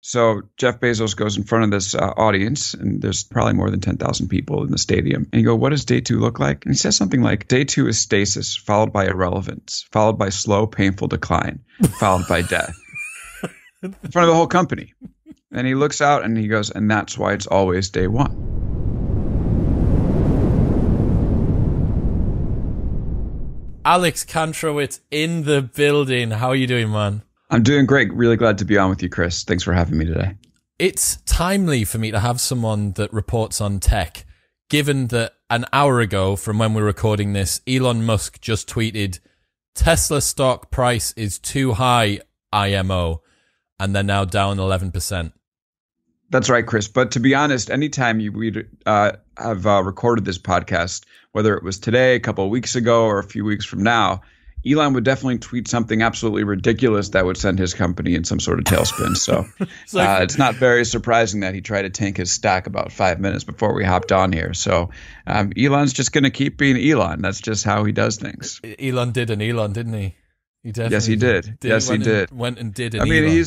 So Jeff Bezos goes in front of this audience, and there's probably more than 10,000 people in the stadium. And you go, what does day two look like? And he says something like, day two is stasis, followed by irrelevance, followed by slow, painful decline, followed by death. In front of the whole company. And he looks out and he goes, and that's why it's always day one. Alex Kantrowitz in the building. How are you doing, man? I'm doing great. Really glad to be on with you, Chris. Thanks for having me today. It's timely for me to have someone that reports on tech, given that an hour ago from when we're recording this, Elon Musk just tweeted, Tesla stock price is too high, IMO, and they're now down 11%. That's right, Chris. But to be honest, anytime we have recorded this podcast, whether it was today, a couple of weeks ago, or a few weeks from now, Elon would definitely tweet something absolutely ridiculous that would send his company in some sort of tailspin. So it's not very surprising that he tried to tank his stock about 5 minutes before we hopped on here. So Elon's just going to keep being Elon. That's just how he does things. Elon did an Elon, didn't he? Yes, he did. Yes, he did. Went and did an Elon.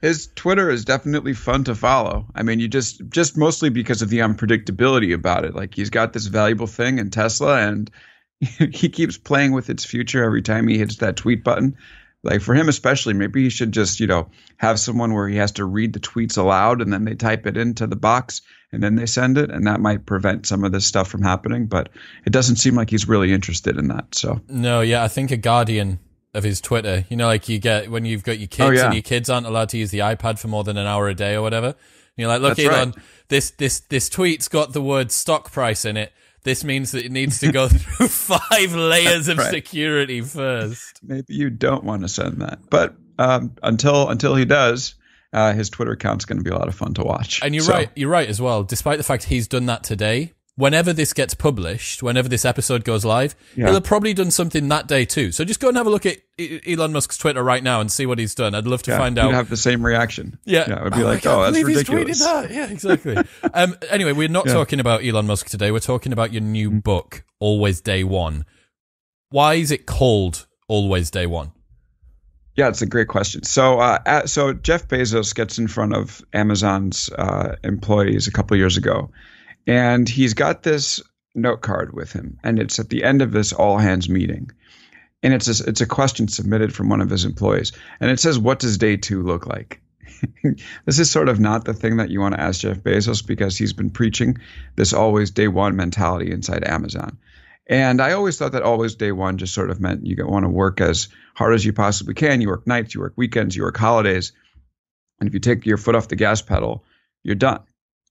His Twitter is definitely fun to follow. I mean, you just mostly because of the unpredictability about it. Like, he's got this valuable thing in Tesla, and he keeps playing with its future every time he hits that tweet button. Like, for him especially, maybe he should just, have someone where he has to read the tweets aloud and then they type it into the box and then they send it. And that might prevent some of this stuff from happening. But it doesn't seem like he's really interested in that. So no, yeah, I think a guardian of his Twitter, like you get when you've got your kids and your kids aren't allowed to use the iPad for more than an hour a day or whatever. And you're like, look, that's Elon, right. this tweet's got the word stock price in it. This means that it needs to go through 5 layers of security first. Maybe you don't want to send that. But until he does, his Twitter account's going to be a lot of fun to watch. And you're right as well. Despite the fact he's done that today, whenever this gets published, whenever this episode goes live, he'll have probably done something that day too. So just go and have a look at Elon Musk's Twitter right now and see what he's done. I'd love to find out. You'd have the same reaction. Yeah. It would be like, that's ridiculous. He's tweeted that. Yeah, exactly. Anyway, we're not talking about Elon Musk today. We're talking about your new book, Always Day One. Why is it called Always Day One? Yeah, it's a great question. So Jeff Bezos gets in front of Amazon's employees a couple of years ago, and he's got this note card with him, and it's at the end of this all hands meeting. And it's a question submitted from one of his employees. And it says, what does day two look like? This is sort of not the thing that you want to ask Jeff Bezos, because he's been preaching this always day one mentality inside Amazon. And I always thought that always day one just sort of meant you want to work as hard as you possibly can. You work nights, you work weekends, you work holidays. And if you take your foot off the gas pedal, you're done.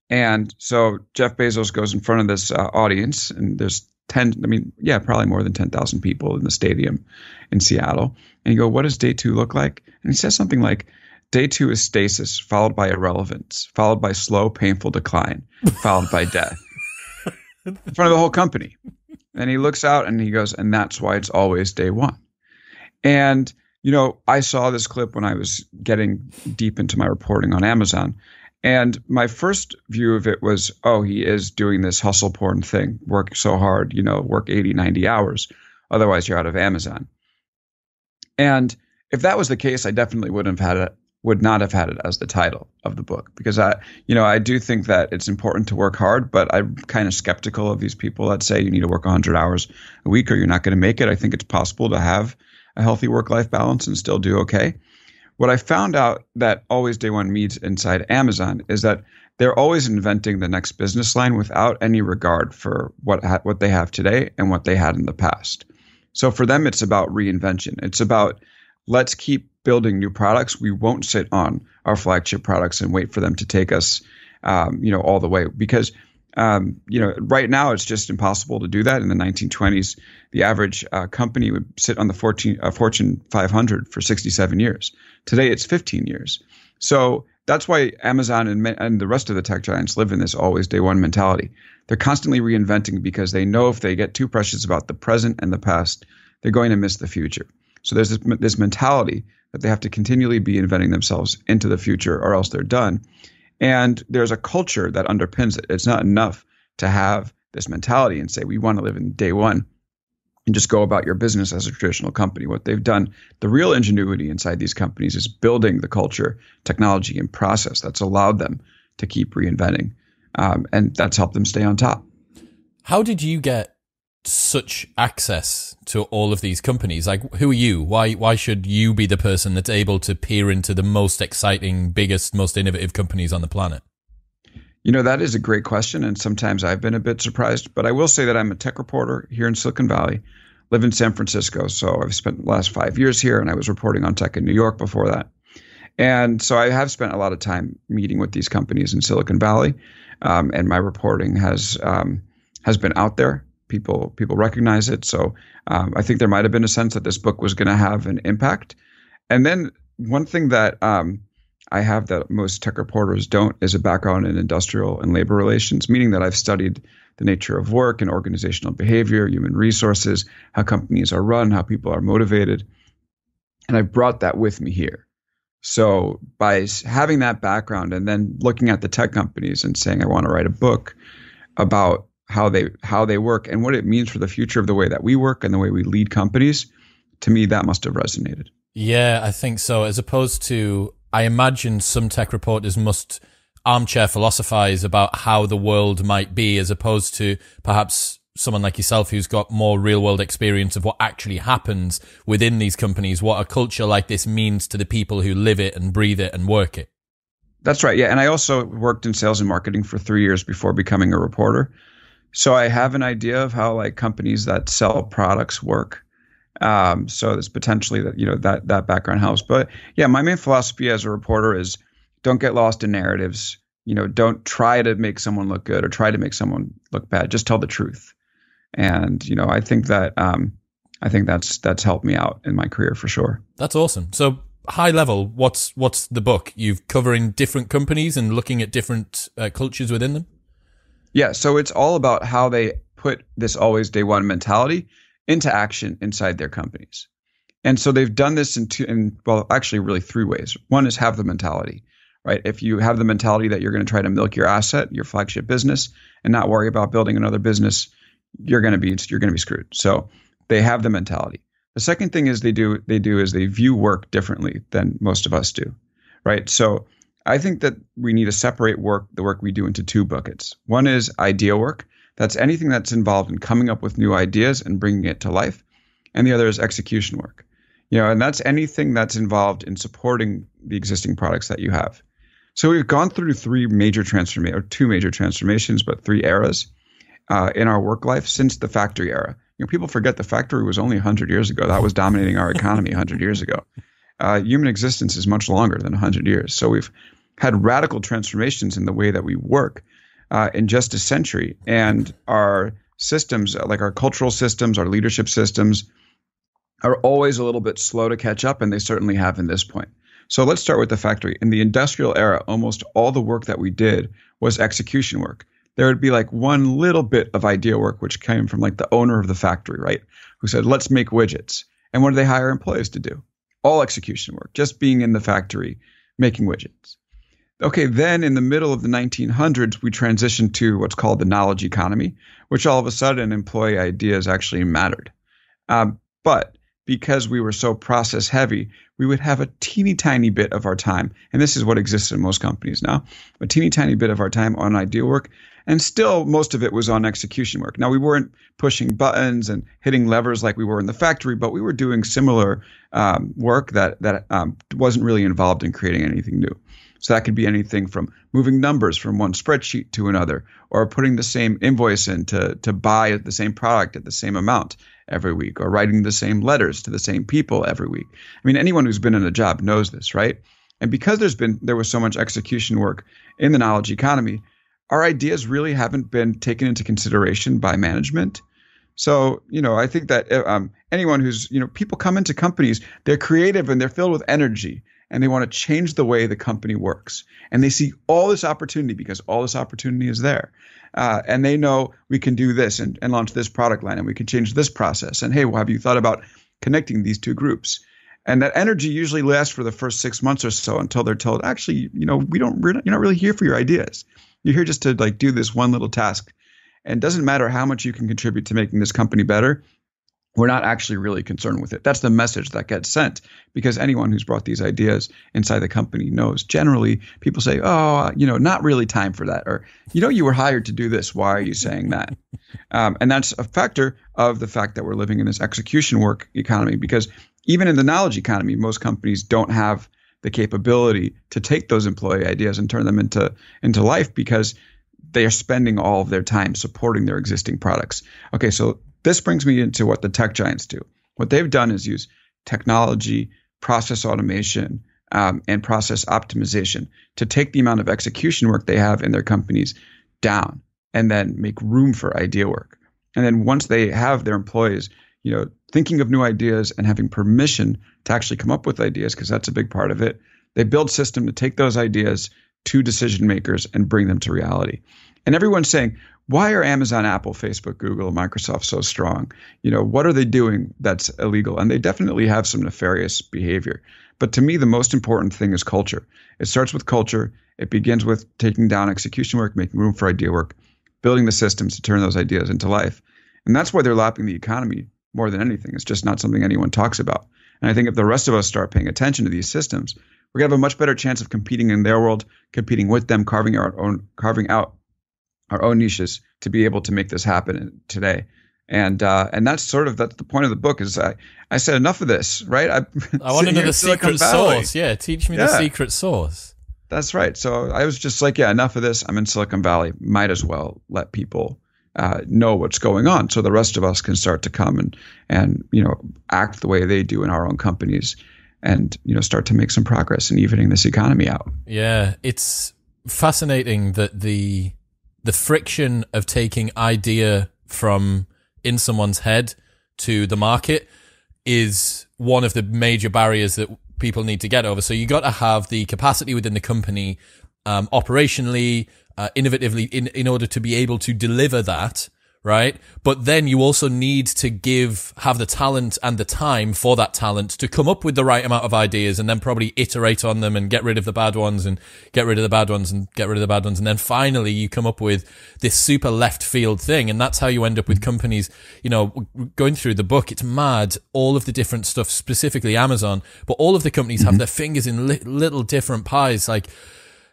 And so Jeff Bezos goes in front of this audience, and there's probably more than 10,000 people in the stadium in Seattle. And you go, what does day two look like? And he says something like, day two is stasis, followed by irrelevance, followed by slow, painful decline, followed by death. In front of the whole company. And he looks out and he goes, and that's why it's always day one. And, I saw this clip when I was getting deep into my reporting on Amazon. And my first view of it was, he is doing this hustle porn thing, work so hard, work 80, 90 hours. Otherwise, you're out of Amazon. And if that was the case, I definitely would not have had it as the title of the book, because I do think that it's important to work hard, but I'm kind of skeptical of these people that say you need to work 100 hours a week or you're not going to make it. I think it's possible to have a healthy work-life balance and still do okay. What I found out that always day one means inside Amazon is that they're always inventing the next business line without any regard for what they have today and what they had in the past. So for them, it's about reinvention. It's about, let's keep building new products. We won't sit on our flagship products and wait for them to take us, all the way, because right now it's just impossible to do that. In the 1920s, the average company would sit on the Fortune 500 for 67 years. Today, it's 15 years. So that's why Amazon and the rest of the tech giants live in this always day one mentality. They're constantly reinventing because they know if they get too precious about the present and the past, they're going to miss the future. So there's this mentality that they have to continually be inventing themselves into the future, or else they're done. And there's a culture that underpins it. It's not enough to have this mentality and say, we want to live in day one. and just go about your business as a traditional company. What they've done, the real ingenuity inside these companies is building the culture, technology, and process that's allowed them to keep reinventing. And that's helped them stay on top. How did you get such access to all of these companies? Like, who are you? Why should you be the person that's able to peer into the most exciting, biggest, most innovative companies on the planet? That is a great question, and sometimes I've been a bit surprised, but I will say that I'm a tech reporter here in Silicon Valley, live in San Francisco, so I've spent the last 5 years here, and I was reporting on tech in New York before that. And so I have spent a lot of time meeting with these companies in Silicon Valley, and my reporting has been out there. People recognize it, so I think there might have been a sense that this book was going to have an impact. And then one thing that I have that most tech reporters don't is a background in industrial and labor relations, meaning that I've studied the nature of work and organizational behavior, human resources, how companies are run, how people are motivated. And I brought that with me here. So by having that background and then looking at the tech companies and saying, I want to write a book about how they work and what it means for the future of the way that we work and the way we lead companies, to me, that must have resonated. Yeah, I think so. As opposed to, I imagine some tech reporters must armchair philosophize about how the world might be, as opposed to perhaps someone like yourself who's got more real world experience of what actually happens within these companies, what a culture like this means to the people who live it and breathe it and work it. That's right. Yeah. And I also worked in sales and marketing for 3 years before becoming a reporter. So I have an idea of how like companies that sell products work. So there's potentially that background helps. But yeah, my main philosophy as a reporter is don't get lost in narratives. Don't try to make someone look good or try to make someone look bad. Just tell the truth. And I think that's helped me out in my career for sure. That's awesome. So high level, what's the book? You've covering different companies and looking at different cultures within them. Yeah, so it's all about how they put this always day one mentality into action inside their companies. And so they've done this in actually really three ways. One is have the mentality, right? If you have the mentality that you're going to try to milk your asset, your flagship business, and not worry about building another business, you're going to be screwed. So they have the mentality. The second thing is they view work differently than most of us do, right? So I think that we need to separate the work we do into two buckets. One is idea work. That's anything that's involved in coming up with new ideas and bringing it to life. And the other is execution work. And that's anything that's involved in supporting the existing products that you have. So we've gone through two major transformations, but three eras in our work life since the factory era. People forget the factory was only 100 years ago. That was dominating our economy 100 years ago. Human existence is much longer than 100 years. So we've had radical transformations in the way that we work in just a century. And our systems, like our cultural systems, our leadership systems, are always a little bit slow to catch up, and they certainly have in this point. So let's start with the factory. In the industrial era, almost all the work that we did was execution work. There would be like one little bit of idea work, which came from like the owner of the factory, right? Who said, let's make widgets. And what do they hire employees to do? All execution work, just being in the factory, making widgets. Okay, then in the middle of the 1900s, we transitioned to what's called the knowledge economy, which all of a sudden employee ideas actually mattered. But because we were so process heavy, we would have a teeny tiny bit of our time, and this is what exists in most companies now, a teeny tiny bit of our time on idea work, and still most of it was on execution work. Now, we weren't pushing buttons and hitting levers like we were in the factory, but we were doing similar work that wasn't really involved in creating anything new. So that could be anything from moving numbers from one spreadsheet to another, or putting the same invoice in to buy the same product at the same amount every week, or writing the same letters to the same people every week. I mean, anyone who's been in a job knows this, right? And because there was so much execution work in the knowledge economy, our ideas really haven't been taken into consideration by management. So, I think that anyone who's, people come into companies, they're creative and they're filled with energy, and they want to change the way the company works. And they see all this opportunity because all this opportunity is there. And they know we can do this and launch this product line, and we can change this process. And hey, well, have you thought about connecting these two groups? And that energy usually lasts for the first 6 months or so until they're told, actually, you're not really here for your ideas. You're here just to do this one little task. And it doesn't matter how much you can contribute to making this company better. we're not actually really concerned with it. That's the message that gets sent, because anyone who's brought these ideas inside the company knows generally people say, oh, not really time for that. Or, you were hired to do this. Why are you saying that? And that's a factor of the fact that we're living in this execution work economy, because even in the knowledge economy, most companies don't have the capability to take those employee ideas and turn them into life, because they are spending all of their time supporting their existing products. Okay, so this brings me into what the tech giants do. What they've done is use technology, process automation, and process optimization to take the amount of execution work they have in their companies down, and then make room for idea work. And then once they have their employees, thinking of new ideas and having permission to actually come up with ideas, because that's a big part of it, they build system to take those ideas to decision makers and bring them to reality. And everyone's saying, why are Amazon, Apple, Facebook, Google, Microsoft so strong? What are they doing that's illegal? And they definitely have some nefarious behavior. But to me, the most important thing is culture. It starts with culture. It begins with taking down execution work, making room for idea work, building the systems to turn those ideas into life. And that's why they're lapping the economy more than anything. It's just not something anyone talks about. And I think if the rest of us start paying attention to these systems, we're going to have a much better chance of competing in their world, competing with them, carving out our own niches to be able to make this happen today. And that's the point of the book. Is I said enough of this, right? I want to know the secret sauce. Yeah, teach me the secret sauce. That's right. So I was just like, enough of this. I'm in Silicon Valley. Might as well let people know what's going on, so the rest of us can start to come and act the way they do in our own companies, and start to make some progress in evening this economy out. Yeah, it's fascinating that the friction of taking idea from in someone's head to the market is one of the major barriers that people need to get over. So you got to have the capacity within the company, operationally, innovatively, in order to be able to deliver that, right? But then you also need to have the talent and the time for that talent to come up with the right amount of ideas, and then probably iterate on them and get rid of the bad ones and get rid of the bad ones and get rid of the bad ones. And then finally you come up with this super left field thing. And that's how you end up with companies, going through the book. It's mad. All of the different stuff, specifically Amazon, but all of the companies have their fingers in little different pies.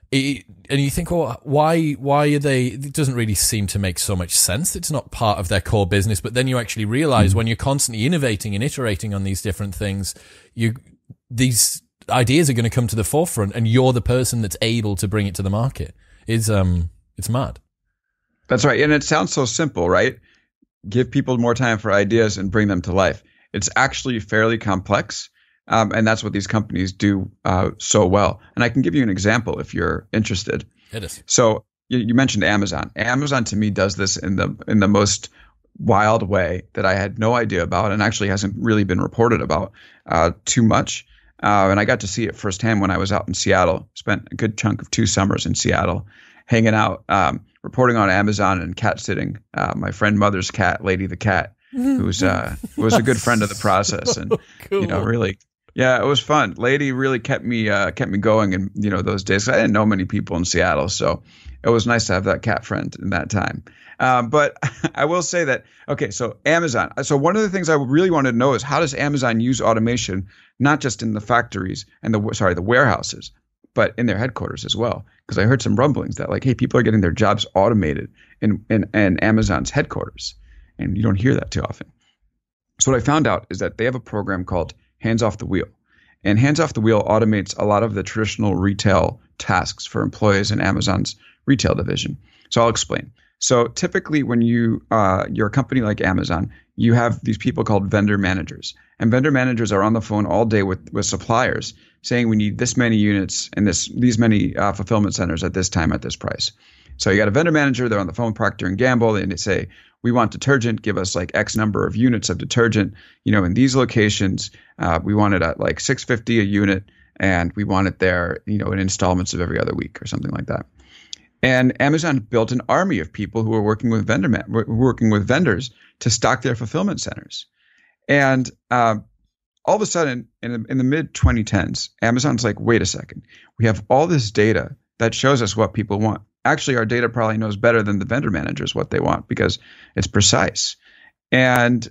And you think, why are they? It doesn't really seem to make so much sense. It's not part of their core business. But then you actually realize when you're constantly innovating and iterating on these different things, these ideas are going to come to the forefront, and you're the person that's able to bring it to the market. It's mad. That's right. And it sounds so simple, right? Give people more time for ideas and bring them to life. It's actually fairly complex. And that's what these companies do so well. And I can give you an example if you're interested. It is. So you mentioned Amazon. Amazon to me does this in the most wild way that I had no idea about, and actually hasn't really been reported about too much. And I got to see it firsthand when I was out in Seattle. Spent a good chunk of 2 summers in Seattle, hanging out, reporting on Amazon and cat sitting. My friend Mother's cat, Lady the cat, was a good friend of the process, and cool. Really. Yeah, it was fun. Lady really kept me going in those days. I didn't know many people in Seattle, so it was nice to have that cat friend in that time. But I will say that, okay, so Amazon. So one of the things I really wanted to know is, how does Amazon use automation, not just in the factories and the warehouses, but in their headquarters as well? Because I heard some rumblings that hey, people are getting their jobs automated in Amazon's headquarters, and you don't hear that too often. So what I found out is that they have a program called Hands Off the Wheel. And Hands Off the Wheel automates a lot of the traditional retail tasks for employees in Amazon's retail division. So I'll explain. So typically when you're a company like Amazon, you have these people called vendor managers. And vendor managers are on the phone all day with suppliers saying, we need this many units and these many fulfillment centers at this time at this price. So you got a vendor manager, they're on the phone, Procter & Gamble, and they say, we want detergent, give us X number of units of detergent, in these locations. We want it at $6.50 a unit, and we want it there, in installments of every other week or something like that. And Amazon built an army of people who are working with vendors to stock their fulfillment centers. And all of a sudden, in the mid 2010s, Amazon's like, wait a second, we have all this data that shows us what people want. Actually, our data probably knows better than the vendor managers what they want, because it's precise. And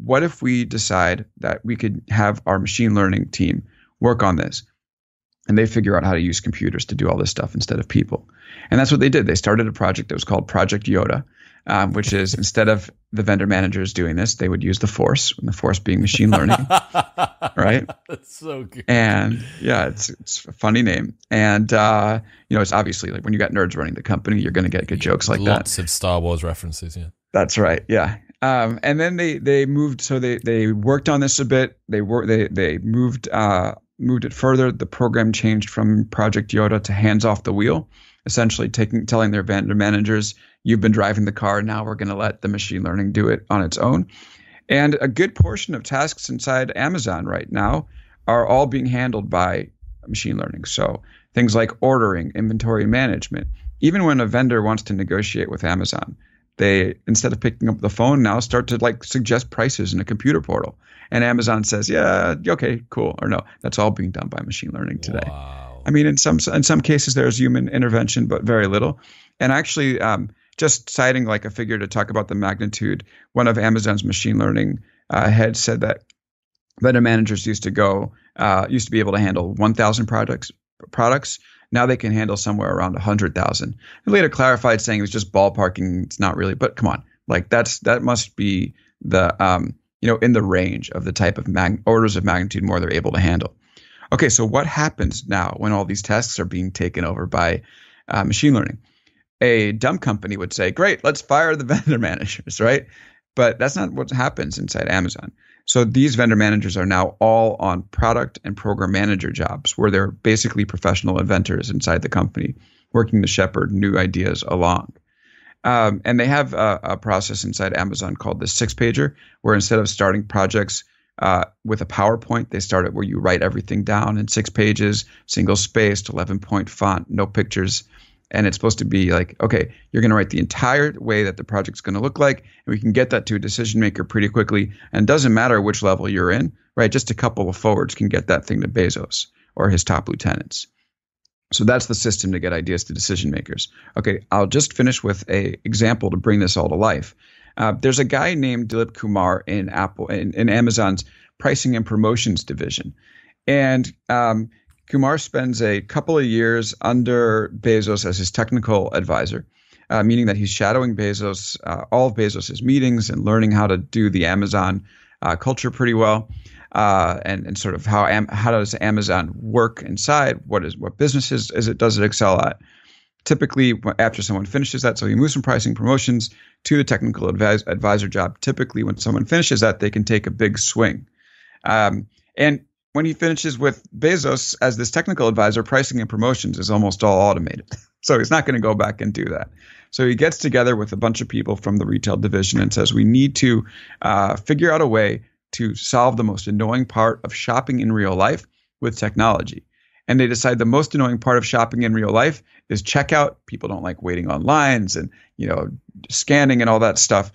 what if we decide that we could have our machine learning team work on this? And they figure out how to use computers to do all this stuff instead of people. And that's what they did. They started a project that was called Project Yoda, which is instead of the vendor managers doing this, they would use the Force, and the Force being machine learning, right? That's so good. And yeah, it's a funny name. And, it's obviously like when you got nerds running the company, you're going to get good jokes like that. Lots of Star Wars references, yeah. That's right. Yeah. And then they moved. So they worked on this a bit. They moved it further. The program changed from Project Yoda to hands off the wheel, essentially telling their vendor managers, you've been driving the car. Now we're going to let the machine learning do it on its own. And a good portion of tasks inside Amazon right now are all being handled by machine learning. So things like ordering, inventory management. Even when a vendor wants to negotiate with Amazon, they, instead of picking up the phone, now start to like suggest prices in a computer portal. And Amazon says, yeah, okay, cool. Or no, that's all being done by machine learning today. Wow. I mean, in some cases, there's human intervention, but very little. And actually, just citing like a figure to talk about the magnitude, one of Amazon's machine learning heads said that vendor managers used to be able to handle 1,000 products. Now they can handle somewhere around 100,000. And later clarified saying it was just ballparking. It's not really, but come on, like that must be the in the range of the type of orders of magnitude more they're able to handle. Okay, so what happens now when all these tasks are being taken over by machine learning? A dumb company would say, great, let's fire the vendor managers, right? But that's not what happens inside Amazon. So these vendor managers are now all on product and program manager jobs where they're basically professional inventors inside the company working to shepherd new ideas along. And they have a process inside Amazon called the 6-pager, where instead of starting projects with a PowerPoint, they start it where you write everything down in 6 pages, single spaced, 11-point font, no pictures. And it's supposed to be like, okay, you're going to write the entire way that the project's going to look like, and we can get that to a decision maker pretty quickly. And it doesn't matter which level you're in, right? Just a couple of forwards can get that thing to Bezos or his top lieutenants. So that's the system to get ideas to decision makers. Okay, I'll just finish with an example to bring this all to life. There's a guy named Dilip Kumar in Amazon's pricing and promotions division. And Kumar spends a couple of years under Bezos as his technical advisor, meaning that he's shadowing Bezos, all of Bezos's meetings and learning how to do the Amazon culture pretty well, and sort of how does Amazon work inside? What businesses does it excel at? Typically, after someone finishes that, so he moves from pricing promotions to the technical advisor job. Typically, when someone finishes that, they can take a big swing. And when he finishes with Bezos as this technical advisor, pricing and promotions is almost all automated. So he's not going to go back and do that. So he gets together with a bunch of people from the retail division and says, we need to figure out a way to solve the most annoying part of shopping in real life with technology. And they decide the most annoying part of shopping in real life is checkout. People don't like waiting on lines and, scanning and all that stuff.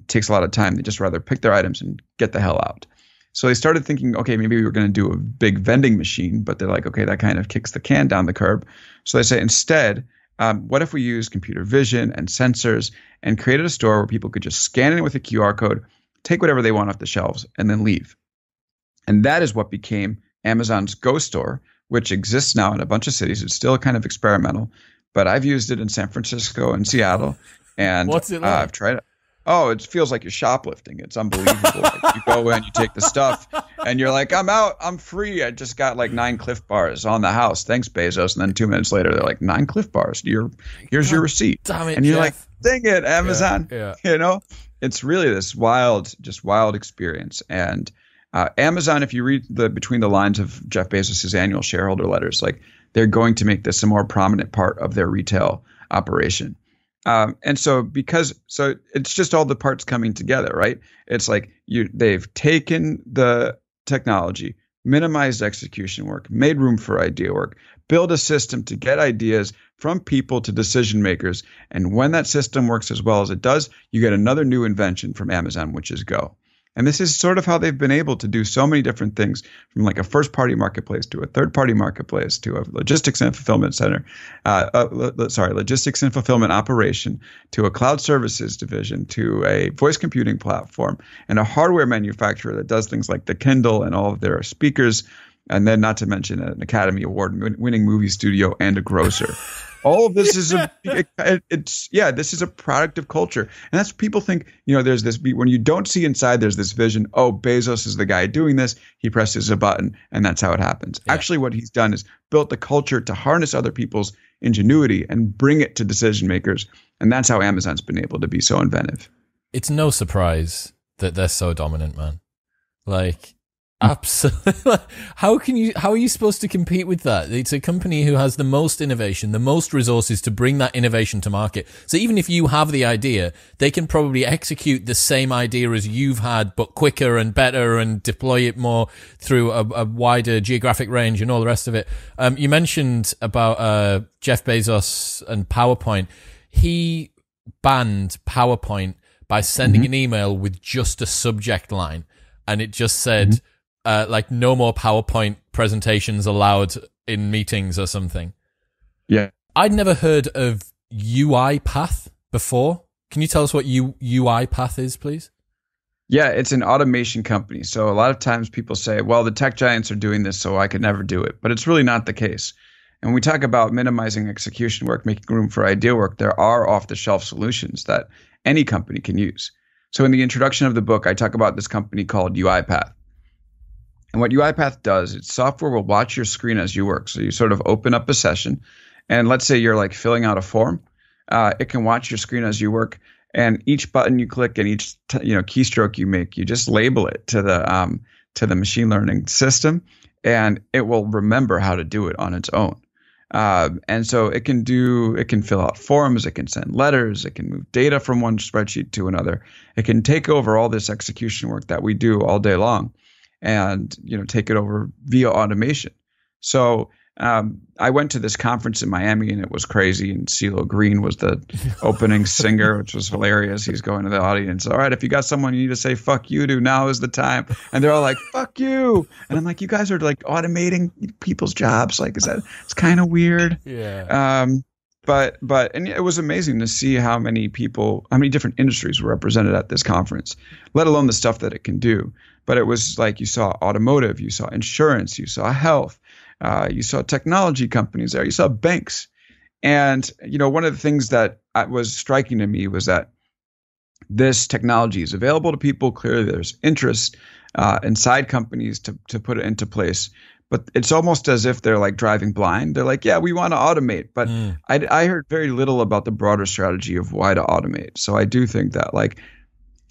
Takes a lot of time. They just rather pick their items and get the hell out. So they started thinking, okay, maybe we were going to do a big vending machine, but they're like, okay, that kind of kicks the can down the curb. So they say instead, what if we use computer vision and sensors and created a store where people could just scan in with a QR code, take whatever they want off the shelves, and then leave. And that is what became Amazon's Go Store, which exists now in a bunch of cities. It's still kind of experimental, but I've used it in San Francisco and Seattle. And what's it like? I've tried it. Oh, it feels like you're shoplifting. It's unbelievable. Like you go in, you take the stuff, and you're like, I'm out. I'm free. I just got like 9 Cliff Bars on the house. Thanks, Bezos. And then 2 minutes later, they're like, 9 Cliff Bars. Here's your receipt. Damn it, and you're Jeff. like, dang it, Amazon. Yeah. It's really this wild experience. And Amazon, if you read between the lines of Jeff Bezos' annual shareholder letters, like they're going to make this a more prominent part of their retail operation. And so it's just all the parts coming together, right? It's like they've taken the technology, minimized execution work, made room for idea work, build a system to get ideas from people to decision makers. And when that system works as well as it does, you get another new invention from Amazon, which is Go. And this is sort of how they've been able to do so many different things, from like a first-party marketplace to a third-party marketplace to a logistics and fulfillment center, logistics and fulfillment operation, to a cloud services division, to a voice computing platform, and a hardware manufacturer that does things like the Kindle and all of their speakers, and then not to mention an Academy Award-winning movie studio and a grocer. All of this is this is a product of culture. And that's what people think, there's this, when you don't see inside, there's this vision, oh, Bezos is the guy doing this. He presses a button and that's how it happens. Yeah. Actually, what he's done is built the culture to harness other people's ingenuity and bring it to decision makers. And that's how Amazon's been able to be so inventive. It's no surprise that they're so dominant, man. Like, absolutely. How are you supposed to compete with that? It's a company who has the most innovation, the most resources to bring that innovation to market. So even if you have the idea, they can probably execute the same idea as you've had, but quicker and better, and deploy it more through a wider geographic range and all the rest of it. You mentioned about Jeff Bezos and PowerPoint. He banned PowerPoint by sending an email with just a subject line, and it just said, like, no more PowerPoint presentations allowed in meetings or something. Yeah. I'd never heard of UiPath before. Can you tell us what UiPath is, please? Yeah, it's an automation company. So a lot of times people say, well, the tech giants are doing this, so I could never do it. But it's really not the case. And when we talk about minimizing execution work, making room for idea work, there are off-the-shelf solutions that any company can use. So in the introduction of the book, I talk about this company called UiPath. And what UiPath does, it's software will watch your screen as you work. So you sort of open up a session, and let's say you're like filling out a form. It can watch your screen as you work, and each button you click and each keystroke you make, you just label it to the machine learning system, and it will remember how to do it on its own. And so it can fill out forms, it can send letters, it can move data from one spreadsheet to another. It can take over all this execution work that we do all day long, and take it over via automation. So I went to this conference in Miami, and it was crazy. And CeeLo Green was the opening singer, which was hilarious. He's going to the audience. All right, if you got someone you need to say "fuck you" to, now is the time. And they're all like, "Fuck you!" And I'm like, "You guys are like automating people's jobs. Like, it's kind of weird." Yeah. But it was amazing to see how many different industries were represented at this conference, let alone the stuff that it can do. But it was like, you saw automotive, you saw insurance, you saw health, you saw technology companies there, you saw banks. And, one of the things that was striking to me was that this technology is available to people. Clearly, there's interest inside companies to put it into place. But it's almost as if they're like driving blind. They're like, yeah, we want to automate. But I heard very little about the broader strategy of why to automate. So I do think that, like,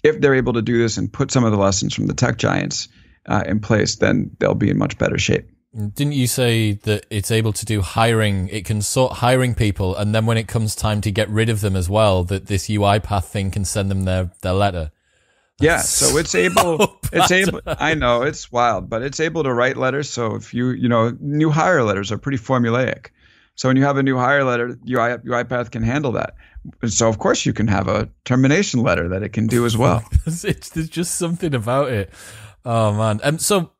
if they're able to do this and put some of the lessons from the tech giants in place, then they'll be in much better shape. Didn't you say that it's able to do hiring? It can sort hiring people, and then when it comes time to get rid of them as well, that this UiPath thing can send them their letter. Yeah, so it's able. I know it's wild, but it's able to write letters. So if new hire letters are pretty formulaic. So when you have a new hire letter, UiPath can handle that. So of course you can have a termination letter that it can do as well. There's just something about it. Oh man. So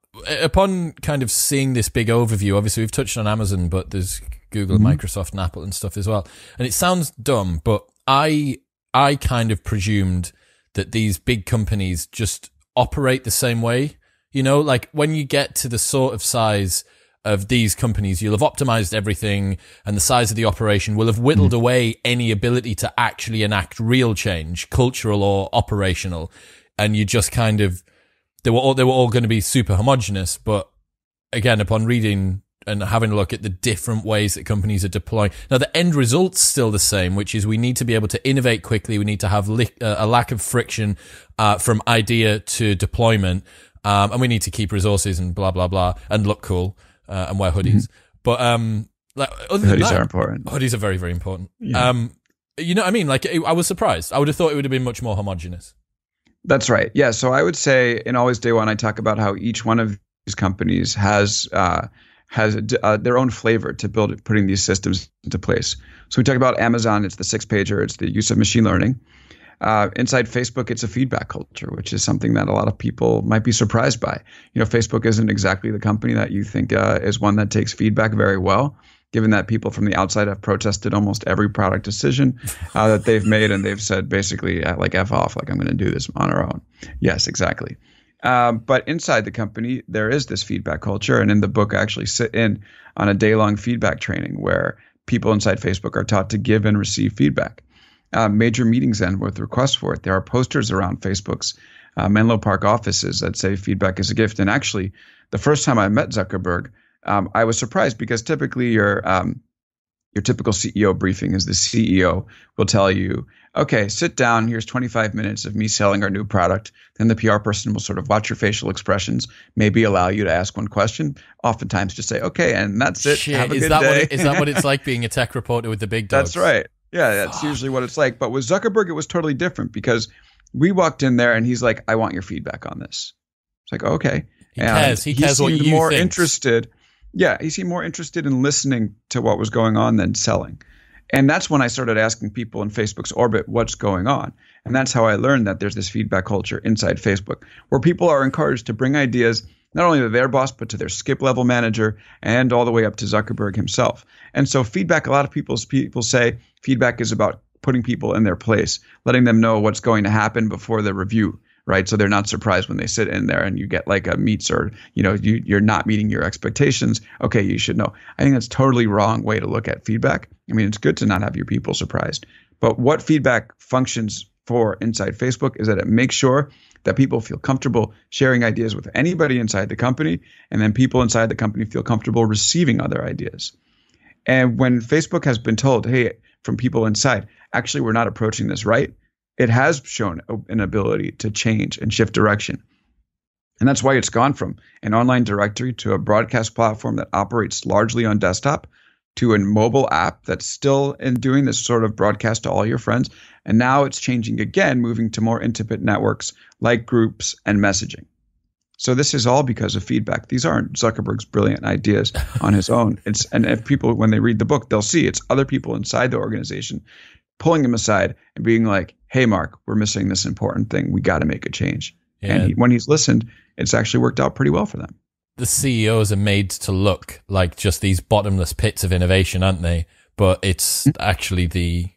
upon kind of seeing this big overview, obviously we've touched on Amazon, but there's Google, Microsoft, and Apple and stuff as well. And it sounds dumb, but I kind of presumed that these big companies just operate the same way. Like when you get to the sort of size of these companies, you'll have optimized everything, and the size of the operation will have whittled away any ability to actually enact real change, cultural or operational. And you just kind of, they were all going to be super homogenous. But again, upon reading and having a look at the different ways that companies are deploying, now the end result's still the same, which is we need to be able to innovate quickly. We need to have a lack of friction from idea to deployment, and we need to keep resources and blah blah blah and look cool. And wear hoodies. But other than hoodies that, are important. Hoodies are very, very important. Yeah. You know what I mean? Like, I was surprised. I would have thought it would have been much more homogenous. That's right. Yeah. So I would say in Always Day One, I talk about how each one of these companies has their own flavor to putting these systems into place. So we talk about Amazon. It's the 6-pager. It's the use of machine learning. Inside Facebook, it's a feedback culture, which is something that a lot of people might be surprised by. Facebook isn't exactly the company that you think is one that takes feedback very well, given that people from the outside have protested almost every product decision that they've made, and they've said basically like F off, like I'm going to do this on our own. Yes, exactly. But inside the company, there is this feedback culture. And in the book, I actually sit in on a day-long feedback training where people inside Facebook are taught to give and receive feedback. Major meetings end with requests for it. There are posters around Facebook's Menlo Park offices that say feedback is a gift. And actually, the first time I met Zuckerberg, I was surprised because typically your typical CEO briefing is the CEO will tell you, okay, sit down. Here's 25 minutes of me selling our new product. Then the PR person will sort of watch your facial expressions, maybe allow you to ask one question, oftentimes just say, okay, and that's it. Shit, have a good day. Is that what it's like being a tech reporter with the big dogs? That's right. Yeah, that's usually what it's like. But with Zuckerberg, it was totally different because we walked in there and he's like, I want your feedback on this. It's like, okay. He cares. He cares what you more think. Interested. Yeah, he seemed more interested in listening to what was going on than selling. And that's when I started asking people in Facebook's orbit, what's going on? And that's how I learned that there's this feedback culture inside Facebook where people are encouraged to bring ideas not only to their boss, but to their skip level manager and all the way up to Zuckerberg himself. And so feedback, a lot of people say feedback is about putting people in their place, letting them know what's going to happen before the review, right? So they're not surprised when they sit in there and you get like a meets or, you're not meeting your expectations. Okay, you should know. I think that's totally wrong way to look at feedback. I mean, it's good to not have your people surprised. But what feedback functions for inside Facebook is that it makes sure that people feel comfortable sharing ideas with anybody inside the company, and then people inside the company feel comfortable receiving other ideas. And when Facebook has been told, hey, from people inside, actually, we're not approaching this right, it has shown an ability to change and shift direction. And that's why it's gone from an online directory to a broadcast platform that operates largely on desktop to a mobile app that's still in doing this sort of broadcast to all your friends. And now it's changing again, moving to more intimate networks like groups and messaging. So this is all because of feedback. These aren't Zuckerberg's brilliant ideas on his own. And if people, when they read the book, they'll see it's other people inside the organization pulling him aside and being like, hey, Mark, we're missing this important thing. We got to make a change. Yeah. And when he's listened, it's actually worked out pretty well for them. The CEOs are made to look like just these bottomless pits of innovation, aren't they? But it's actually the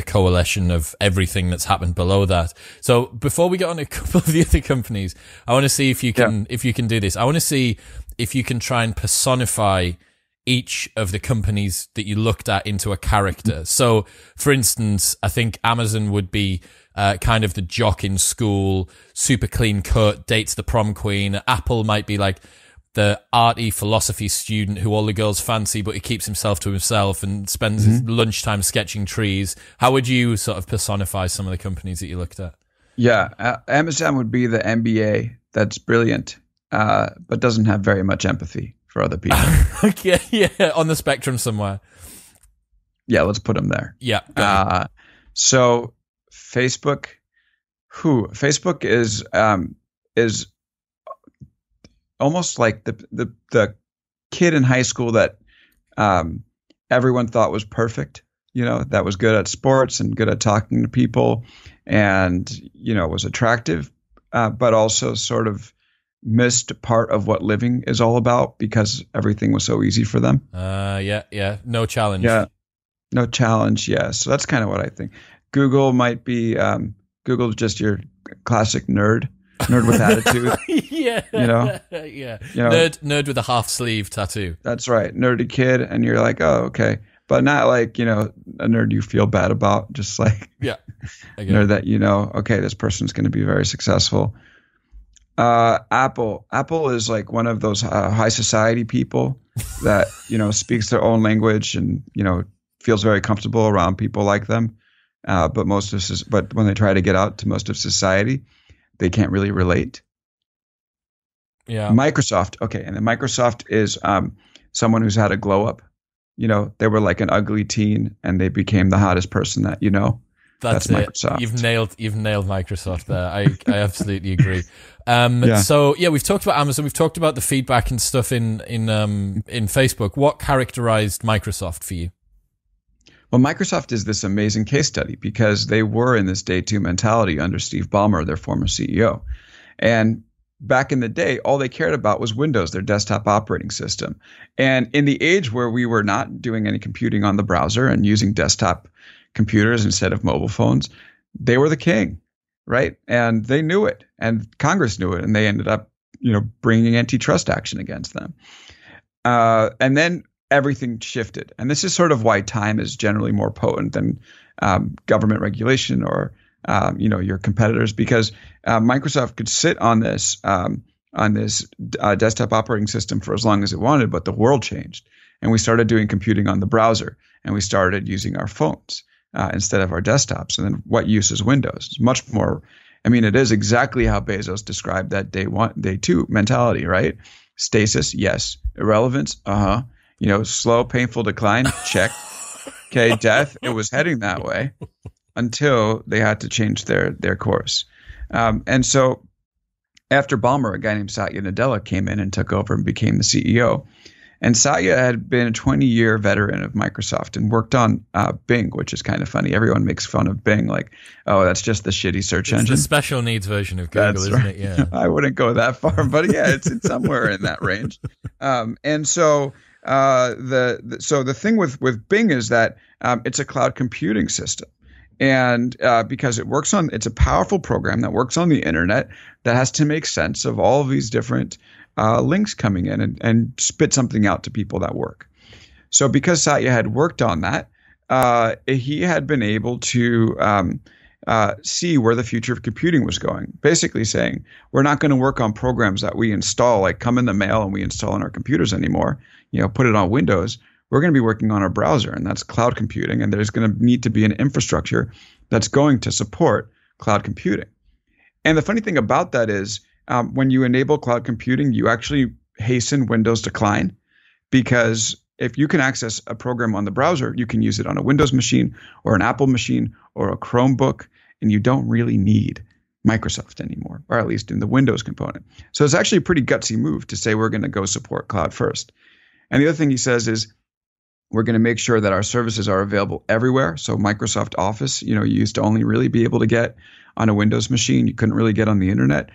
coalition of everything that's happened below that. So before we get on a couple of the other companies, I want to see if you can do this. I want to see if you can try and personify each of the companies that you looked at into a character. So, for instance, I think Amazon would be kind of the jock in school, super clean cut, dates the prom queen. Apple might be like the arty philosophy student who all the girls fancy, but he keeps himself to himself and spends his lunchtime sketching trees. How would you sort of personify some of the companies that you looked at? Yeah, Amazon would be the MBA that's brilliant, but doesn't have very much empathy for other people. Okay, yeah, on the spectrum somewhere. Yeah, let's put them there. Yeah. So Facebook is almost like the kid in high school that everyone thought was perfect, that was good at sports and good at talking to people and, was attractive, but also sort of missed part of what living is all about because everything was so easy for them. Yeah. No challenge. Yeah. No challenge. Yeah. So that's kind of what I think. Google might be, Google's just your classic nerd with attitude. Yeah. Yeah. Nerd with a half sleeve tattoo. That's right. Nerdy kid. And you're like, oh, okay. But not like, a nerd you feel bad about. Just like, yeah. Nerd that, okay, this person's going to be very successful. Apple is like one of those high society people that, speaks their own language and, feels very comfortable around people like them. But when they try to get out to most of society, they can't really relate. Yeah. Microsoft. Okay. And then Microsoft is someone who's had a glow up. They were like an ugly teen and they became the hottest person that That's Microsoft. You've nailed Microsoft there. I absolutely agree. So yeah, we've talked about Amazon. We've talked about the feedback and stuff in Facebook. What characterized Microsoft for you? Well, Microsoft is this amazing case study because they were in this day two mentality under Steve Ballmer, their former CEO. And back in the day, all they cared about was Windows, their desktop operating system. And in the age where we were not doing any computing on the browser and using desktop computers instead of mobile phones, they were the king, right? And they knew it, and Congress knew it, and they ended up, bringing antitrust action against them. And then everything shifted. And this is sort of why time is generally more potent than government regulation or your competitors, because Microsoft could sit on this desktop operating system for as long as it wanted, but the world changed, and we started doing computing on the browser, and we started using our phones instead of our desktops. And then what use is Windows? It's much more. I mean, it is exactly how Bezos described that day two mentality, right? Stasis, yes. Irrelevance, slow, painful decline, check. Okay, death, it was heading that way until they had to change their course. And so after Ballmer, a guy named Satya Nadella came in and took over and became the CEO. And Satya had been a 20-year veteran of Microsoft and worked on Bing, which is kind of funny. Everyone makes fun of Bing, like, oh, that's just the shitty search engine. It's the special needs version of Google, that's isn't right. it? Yeah, I wouldn't go that far, but yeah, it's somewhere in that range. And so the thing with Bing is that it's a cloud computing system. And because it's a powerful program that works on the internet that has to make sense of all of these different links coming in and spit something out to people that work. So because Satya had worked on that, he had been able to see where the future of computing was going, basically saying, we're not going to work on programs that we install, like come in the mail and we install on our computers anymore, put it on Windows. We're going to be working on our browser, and that's cloud computing. And there's going to need to be an infrastructure that's going to support cloud computing. And the funny thing about that is when you enable cloud computing, you actually hasten Windows decline, because if you can access a program on the browser, you can use it on a Windows machine or an Apple machine or a Chromebook, and you don't really need Microsoft anymore, or at least in the Windows component. So it's actually a pretty gutsy move to say we're going to go support cloud first. And the other thing he says is, we're going to make sure that our services are available everywhere. So Microsoft Office, you used to only really be able to get on a Windows machine. You couldn't really get on the internet.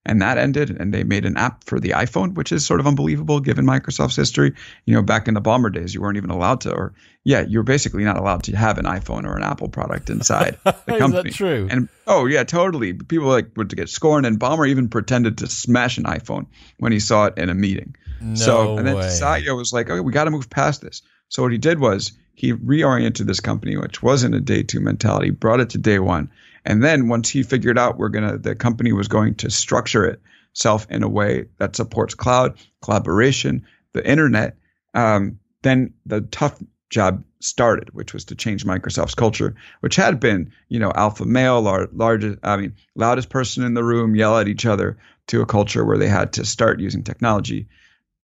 And that ended, and they made an app for the iPhone, which is sort of unbelievable given Microsoft's history. Back in the Ballmer days, you weren't even allowed to, you were basically not allowed to have an iPhone or an Apple product inside the company. Is that true? And oh yeah, totally. People would get scorned, and Ballmer even pretended to smash an iPhone when he saw it in a meeting. And then Satya was like, okay, we got to move past this. So what he did was he reoriented this company, which wasn't a day two mentality, brought it to day one. And then once he figured out the company was going to structure itself in a way that supports cloud, collaboration, the internet, then the tough job started, which was to change Microsoft's culture, which had been, alpha male, loudest person in the room, yell at each other, to a culture where they had to start using technology.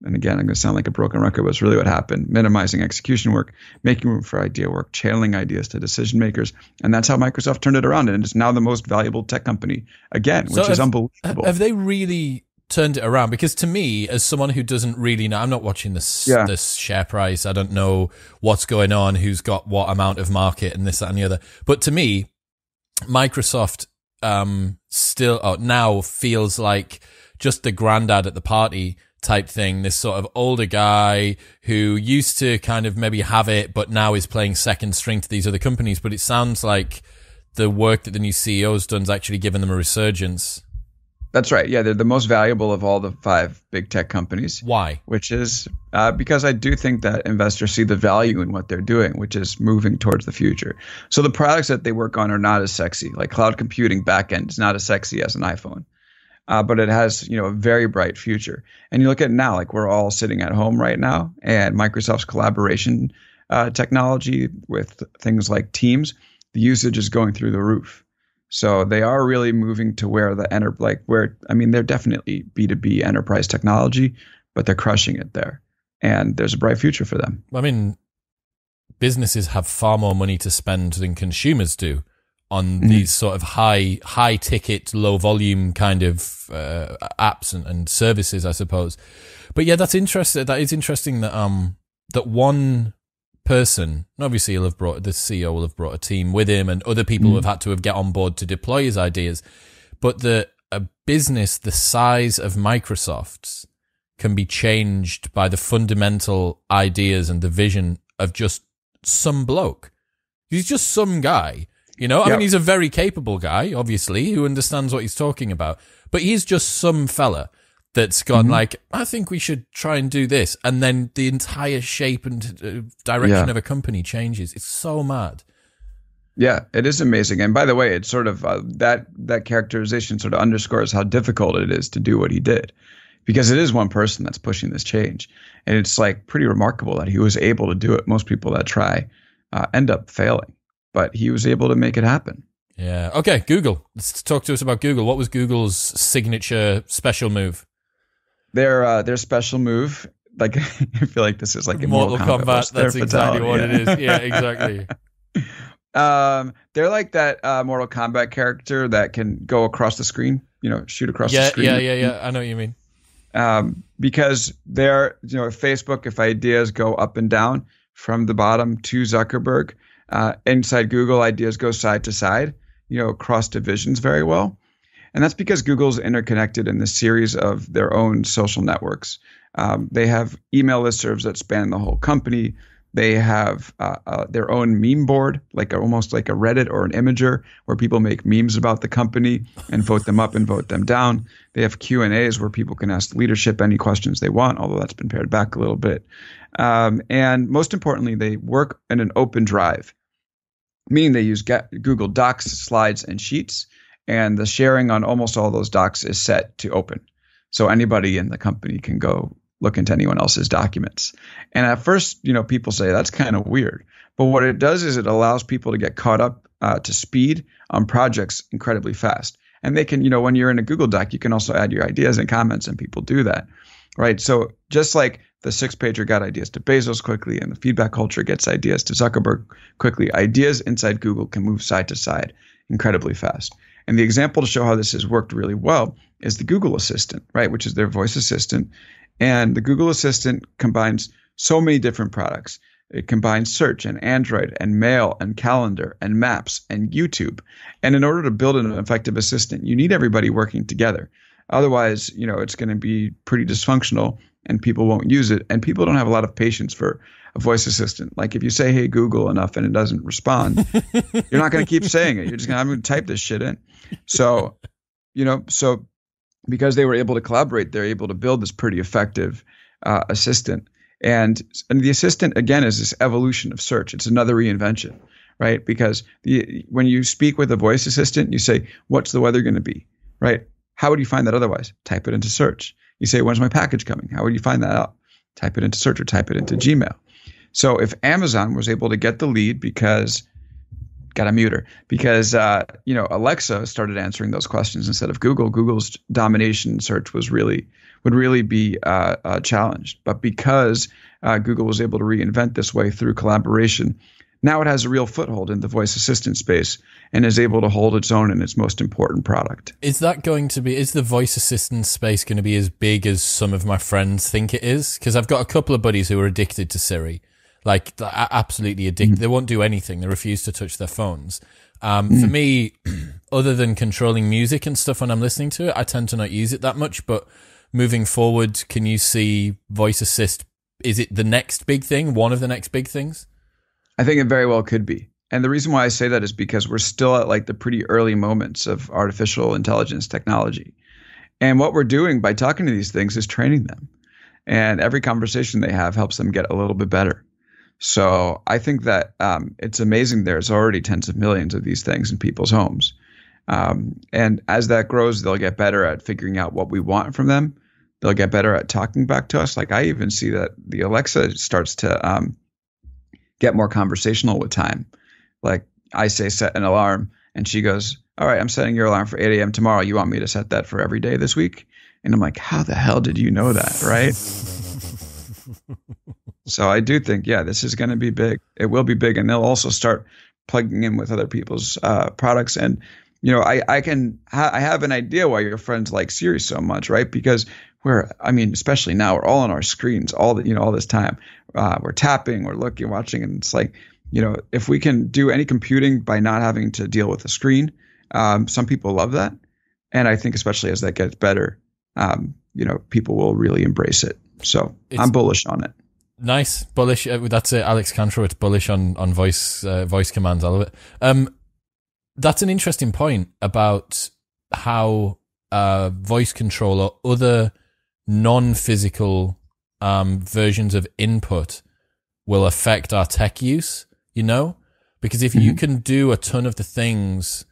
And again, I'm going to sound like a broken record, but it's really what happened. Minimizing execution work, making room for idea work, channeling ideas to decision makers. And that's how Microsoft turned it around. And it's now the most valuable tech company again, which is unbelievable. Have they really turned it around? Because to me, as someone who doesn't really know, I'm not watching this share price. I don't know what's going on, who's got what amount of market and this, that, and the other. But to me, Microsoft still now feels like just the granddad at the party type thing, this sort of older guy who used to kind of maybe have it, but now is playing second string to these other companies. But it sounds like the work that the new CEO's done has actually given them a resurgence. That's right. Yeah, they're the most valuable of all the 5 big tech companies. Why? Which is because I do think that investors see the value in what they're doing, which is moving towards the future. So the products that they work on are not as sexy. Like cloud computing backend is not as sexy as an iPhone. But it has, a very bright future. And you look at it now, like we're all sitting at home right now, and Microsoft's collaboration technology with things like Teams, the usage is going through the roof. So they are really moving to where they're definitely B2B enterprise technology, but they're crushing it there. And there's a bright future for them. I mean, businesses have far more money to spend than consumers do on these sort of high ticket, low volume kind of apps and services, I suppose. But yeah, that's interesting. That is interesting that that one person, and obviously the CEO will have brought a team with him, and other people have had to get on board to deploy his ideas. But a business the size of Microsoft's can be changed by the fundamental ideas and the vision of just some bloke. He's just some guy, I mean, he's a very capable guy, obviously, who understands what he's talking about, but he's just some fella that's gone I think we should try and do this. And then the entire shape and direction of a company changes. It's so mad. Yeah, it is amazing. And by the way, it's sort of that characterization sort of underscores how difficult it is to do what he did, because it is one person that's pushing this change. And it's like pretty remarkable that he was able to do it. Most people that try end up failing, but he was able to make it happen. Yeah. Okay, Google. Let's talk to us about Google. What was Google's signature special move? Their special move, like I feel like this is like a Mortal Kombat. That's exactly what it is. Yeah, exactly. They're like that Mortal Kombat character that can go across the screen, shoot across the screen. Yeah. I know what you mean. Because they're, Facebook, if ideas go up and down from the bottom to Zuckerberg, inside Google, ideas go side to side, across divisions very well. And that's because Google's interconnected in this series of their own social networks. They have email listservs that span the whole company. They have their own meme board, almost like a Reddit or an Imager, where people make memes about the company and vote them up and vote them down. They have Q&As where people can ask leadership any questions they want, although that's been pared back a little bit. And most importantly, they work in an open drive, meaning they use Google Docs, Slides, and Sheets, and the sharing on almost all those docs is set to open. So anybody in the company can go look into anyone else's documents. And at first, people say that's kind of weird. But what it does is it allows people to get caught up to speed on projects incredibly fast. And they can, when you're in a Google Doc, you can also add your ideas and comments, and people do that, right? So just like the 6-pager got ideas to Bezos quickly, and the feedback culture gets ideas to Zuckerberg quickly, ideas inside Google can move side to side incredibly fast. And the example to show how this has worked really well is the Google Assistant, right, which is their voice assistant. And the Google Assistant combines so many different products. It combines search and Android and mail and calendar and maps and YouTube. And in order to build an effective assistant, you need everybody working together. Otherwise, it's going to be pretty dysfunctional and people won't use it. And people don't have a lot of patience for a voice assistant. Like if you say, hey, Google enough and it doesn't respond, you're not going to keep saying it. You're just I'm going to type this shit in. So, because they were able to collaborate, they're able to build this pretty effective assistant. And the assistant, again, is this evolution of search. It's another reinvention, right? Because when you speak with a voice assistant, you say, what's the weather going to be, right? How would you find that otherwise? Type it into search. You say, when's my package coming? How would you find that out? Type it into search or type it into Gmail. So if Amazon was able to get the lead because Alexa started answering those questions instead of Google, Google's domination in search would really be challenged. But because Google was able to reinvent this way through collaboration, now it has a real foothold in the voice assistant space and is able to hold its own in its most important product. Is the voice assistant space going to be as big as some of my friends think it is? Because I've got a couple of buddies who are addicted to Siri. Like, absolutely addicted. They won't do anything. They refuse to touch their phones. For me, other than controlling music and stuff when I'm listening to it, I tend to not use it that much. But moving forward, can you see voice assist? Is it the next big thing? One of the next big things? I think it very well could be. And the reason why I say that is because we're still at like the pretty early moments of artificial intelligence technology. And what we're doing by talking to these things is training them. And every conversation they have helps them get a little bit better. So I think that it's amazing. There's already tens of millions of these things in people's homes. And as that grows, they'll get better at figuring out what we want from them. They'll get better at talking back to us. Like I even see that the Alexa starts to get more conversational with time. Like I say, set an alarm, and she goes, all right, I'm setting your alarm for 8 a.m. tomorrow. You want me to set that for every day this week? And I'm like, how the hell did you know that, right? So I do think, this is going to be big. It will be big. And they'll also start plugging in with other people's products. And, I have an idea why your friends like Siri so much, right? Because where, I mean, especially now, we're all on our screens all this time. We're tapping, we're looking, watching, and it's like, if we can do any computing by not having to deal with a screen, some people love that. And I think especially as that gets better, people will really embrace it. So I'm bullish on it. Nice. Bullish. That's it. Alex Kantrowitz, bullish on voice commands. I love it. That's an interesting point about how voice control or other non-physical versions of input will affect our tech use, because if you can do a ton of the things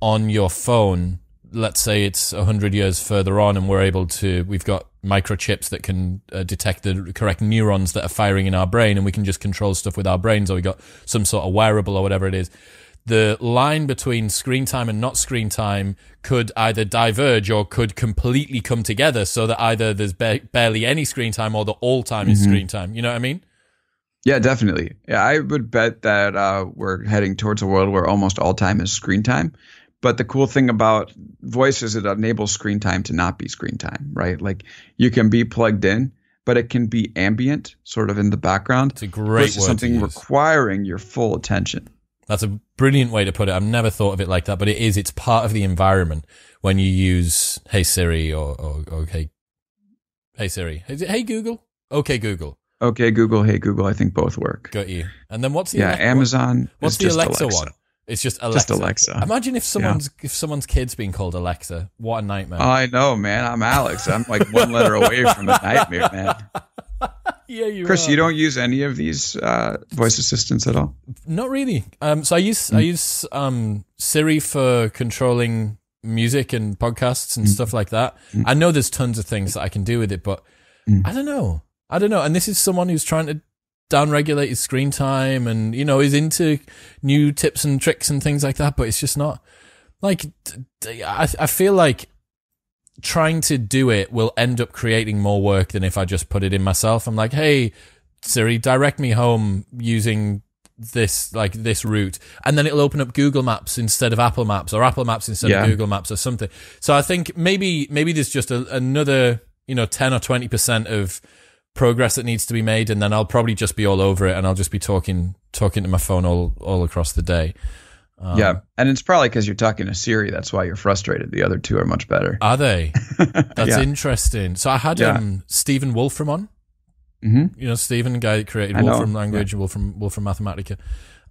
on your phone, let's say it's 100 years further on and we've got microchips that can detect the correct neurons that are firing in our brain, and we can just control stuff with our brains, or we got some sort of wearable or whatever it is. The line between screen time and not screen time could either diverge or could completely come together, so that either there's barely any screen time or the all time is screen time. You know what I mean? Yeah, definitely. Yeah, I would bet that we're heading towards a world where almost all time is screen time. But the cool thing about voice is it enables screen time to not be screen time, right? Like, you can be plugged in, but it can be ambient, sort of in the background. It's a great word. Something requiring your full attention. That's a brilliant way to put it. I've never thought of it like that, but it is. It's part of the environment when you use Hey Siri or Hey Siri. Is it Hey Google? Okay Google. Okay Google, Hey Google. I think both work. Got you. And then what's the Amazon? What's the Alexa one? It's just Alexa. Just Alexa. Imagine if someone's kid's being called Alexa. What a nightmare. I know, man. I'm Alex. I'm like one letter away from a nightmare, man. Yeah, Chris, you don't use any of these voice assistants at all? Not really. So I use Siri for controlling music and podcasts and stuff like that. I know there's tons of things that I can do with it, but I don't know. And this is someone who's trying to downregulate his screen time and, is into new tips and tricks and things like that, but it's just not like, I feel like trying to do it will end up creating more work than if I just put it in myself. I'm like, hey, Siri, direct me home using this route, and then it'll open up Google Maps instead of Apple Maps, or Apple Maps instead of Google Maps, or something. So I think maybe there's just another 10 or 20% of progress that needs to be made, and then I'll probably just be all over it, and I'll just be talking to my phone all across the day. And it's probably because you're talking to Siri. That's why you're frustrated. The other two are much better. Are they? That's interesting. So I had Stephen Wolfram on. Stephen, the guy that created Wolfram Language, Wolfram Mathematica,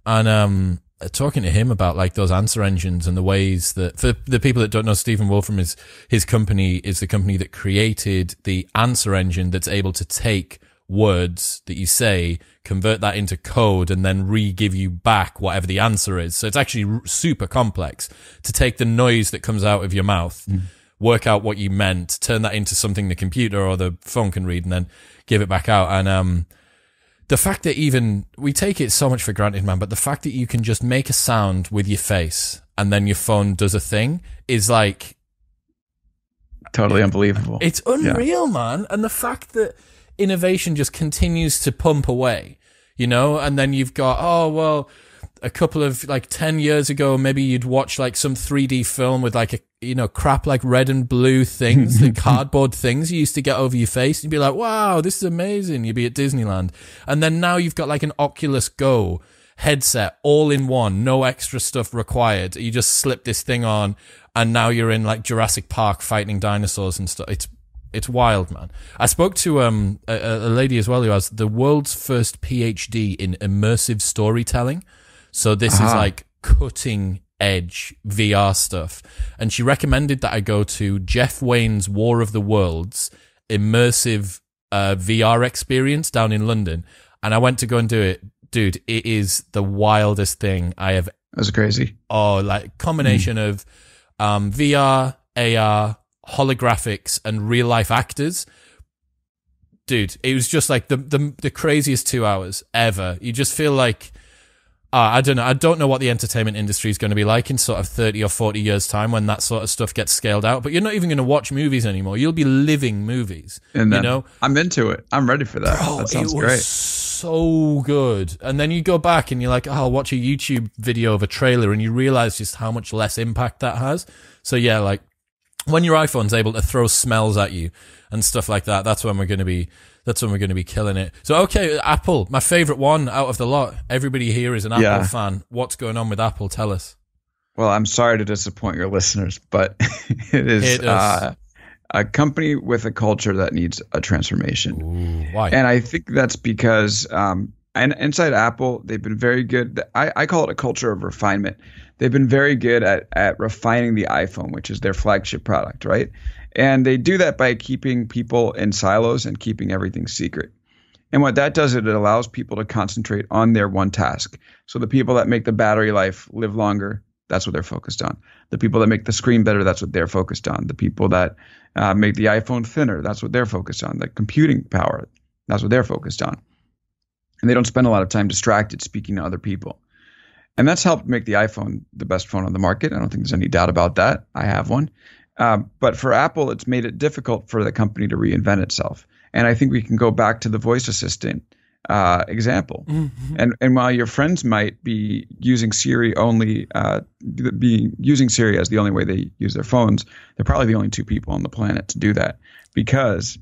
and talking to him about like those answer engines and the ways that, for the people that don't know, Stephen Wolfram his company is the company that created the answer engine that's able to take words that you say, convert that into code, and then re-give you back whatever the answer is. So it's actually super complex to take the noise that comes out of your mouth, work out what you meant, turn that into something the computer or the phone can read, and then give it back out. And the fact that we take it so much for granted, man, but the fact that you can just make a sound with your face and then your phone does a thing is like totally unbelievable. It's unreal, man. And the fact that innovation just continues to pump away, and then you've got, a couple of 10 years ago, maybe you'd watch like some 3D film with crap like red and blue things, the cardboard things you used to get over your face. You'd be like, wow, this is amazing. You'd be at Disneyland. And then now you've got like an Oculus Go headset all in one, no extra stuff required. You just slip this thing on and now you're in like Jurassic Park fighting dinosaurs and stuff. It's wild, man. I spoke to a lady as well who has the world's first PhD in immersive storytelling. So this is like cutting edge VR stuff. And she recommended that I go to Jeff Wayne's War of the Worlds immersive VR experience down in London. And I went to go and do it. Dude, it is the wildest thing I have. That's crazy. Oh, like combination of VR, AR, holographics, and real life actors. Dude, it was just like the craziest 2 hours ever. You just feel like, I don't know. I don't know what the entertainment industry is going to be like in sort of 30 or 40 years' time when that sort of stuff gets scaled out. But you're not even going to watch movies anymore. You'll be living movies. And then, I'm into it. I'm ready for that. Bro, that sounds it was great. So good. And then you go back and you're like, I'll watch a YouTube video of a trailer, and you realize just how much less impact that has. So yeah, like when your iPhone's able to throw smells at you and stuff like that, that's when we're going to be killing it. So, okay, Apple, my favorite one out of the lot. Everybody here is an Apple fan. What's going on with Apple? Tell us. Well, I'm sorry to disappoint your listeners, but it is a company with a culture that needs a transformation. Ooh, why? And I think that's because and inside Apple, they've been very good. I call it a culture of refinement. They've been very good at refining the iPhone, which is their flagship product, right? And they do that by keeping people in silos and keeping everything secret. And what that does is it allows people to concentrate on their one task. So the people that make the battery life live longer, that's what they're focused on. The people that make the screen better, that's what they're focused on. The people that make the iPhone thinner, that's what they're focused on. The computing power, that's what they're focused on. And they don't spend a lot of time distracted speaking to other people. And that's helped make the iPhone the best phone on the market. I don't think there's any doubt about that. I have one. But for Apple, it's made it difficult for the company to reinvent itself. And I think we can go back to the voice assistant example. Mm-hmm. And while your friends might be using Siri only, using Siri as the only way they use their phones, they're probably the only two people on the planet to do that, because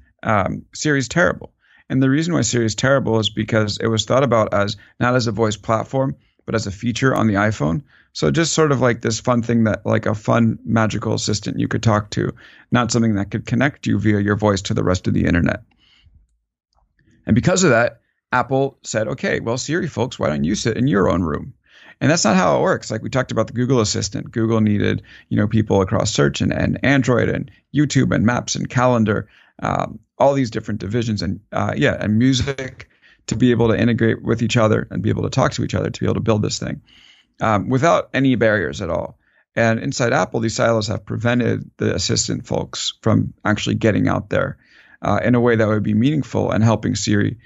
Siri's terrible. And the reason why Siri is terrible is because it was thought about as not as a voice platform, but as a feature on the iPhone. So just sort of like this fun thing that like a fun magical assistant you could talk to, not something that could connect you via your voice to the rest of the internet. And because of that, Apple said, okay, well, Siri folks, why don't you sit in your own room? And that's not how it works. Like we talked about the Google Assistant. Google needed, people across search and Android and YouTube and Maps and Calendar, all these different divisions and music to be able to integrate with each other and be able to talk to each other to be able to build this thing without any barriers at all. And inside Apple, these silos have prevented the assistant folks from actually getting out there in a way that would be meaningful and helping Siri,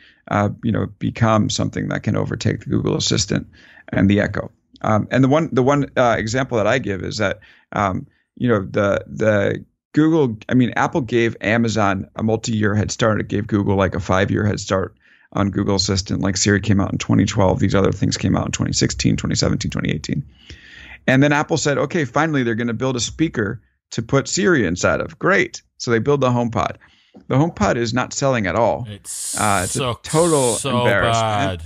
become something that can overtake the Google Assistant and the Echo. And the one example that I give is that the Google, Apple gave Amazon a multi-year head start. It gave Google like a 5-year head start on Google Assistant. Like Siri came out in 2012. These other things came out in 2016, 2017, 2018. And then Apple said, okay, finally, they're going to build a speaker to put Siri inside of. Great. So they build the HomePod. The HomePod is not selling at all. It's a total embarrassment. Bad.